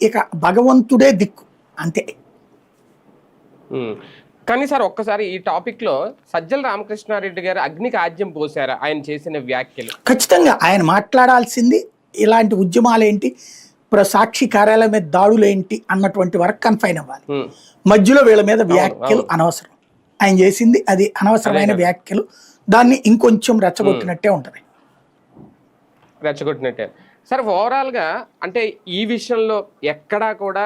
ఇక భగవంతుడే దిక్కు అంతే. కానీ సార్ ఒక్కసారి ఈ టాపిక్ లో సజ్జల రామకృష్ణారెడ్డి గారు అగ్నికి ఆజ్యం పోసారా ఆయన చేసిన వ్యాఖ్యలు? ఖచ్చితంగా ఆయన మాట్లాడాల్సింది ఇలాంటి ఉద్యమాలేంటి, సాక్షి కార్యాలయం మీద దాడులేంటి అన్నటువంటి వరకు కన్ఫైన్ అవ్వాలి. మధ్యలో వీళ్ళ మీద వ్యాఖ్యలు అనవసరం. ఆయన చేసింది అది అనవసరమైన వ్యాఖ్యలు, దాన్ని ఇంకొంచెం రెచ్చగొట్టినట్టే ఉంటది. రెచ్చగొట్టినట్టే సార్. ఓవరాల్ గా అంటే ఈ విషయంలో ఎక్కడా కూడా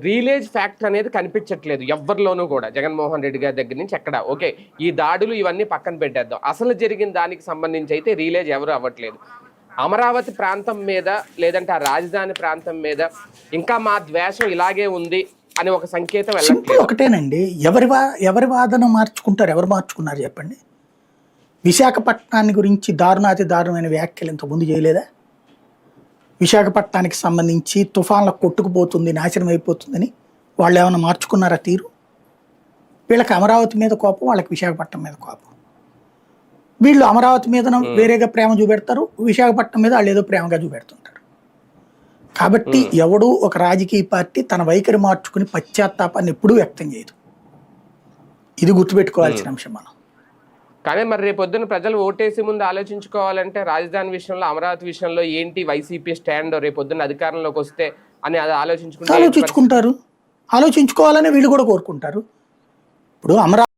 రిలేజ్ ఫ్యాక్టర్ అనేది కనిపించట్లేదు ఎవరిలోనూ కూడా. జగన్మోహన్ రెడ్డి గారి దగ్గర నుంచి ఎక్కడ ఓకే ఈ దాడులు ఇవన్నీ పక్కన పెట్టేద్దాం, అసలు జరిగిన దానికి సంబంధించి అయితే రిలేజ్ ఎవరు అవ్వట్లేదు. అమరావతి ప్రాంతం మీద లేదంటే ఆ రాజధాని ప్రాంతం మీద ఇంకా మా ద్వేషం ఇలాగే ఉంది అని ఒక సంకేతం వెళ్ళట్లేదు. ఒకటేనండి, ఎవరి వాదన మార్చుకుంటారు, ఎవరు మార్చుకున్నారు చెప్పండి? విశాఖపట్నాన్ని గురించి దారుణాతి దారుణమైన వ్యాఖ్యలు ఇంతకుముందు చేయలేదా? విశాఖపట్నానికి సంబంధించి తుఫాన్లకు కొట్టుకుపోతుంది, నాశనం అయిపోతుందని వాళ్ళు ఏమైనా మార్చుకున్నారా తీరు? వీళ్ళకి అమరావతి మీద కోపం, వాళ్ళకి విశాఖపట్నం మీద కోపం. వీళ్ళు అమరావతి మీద వేరేగా ప్రేమ చూపెడతారు, విశాఖపట్నం మీద వాళ్ళు ఏదో ప్రేమగా చూపెడుతుంటారు. కాబట్టి ఎవడూ ఒక రాజకీయ పార్టీ తన వైఖరి మార్చుకుని పశ్చాత్తాపాన్ని ఎప్పుడూ వ్యక్తం చేయదు. ఇది గుర్తుపెట్టుకోవాల్సిన అంశం మనం. కానీ మరి రేపొద్దున ప్రజలు ఓటేసి ముందు ఆలోచించుకోవాలంటే రాజధాని విషయంలో, అమరావతి విషయంలో ఏంటి వైసీపీ స్టాండ్ రేపొద్దున అధికారంలోకి వస్తే అని అది ఆలోచించుకోవాలని వీళ్ళు కూడా కోరుకుంటారు. ఇప్పుడు అమరావతి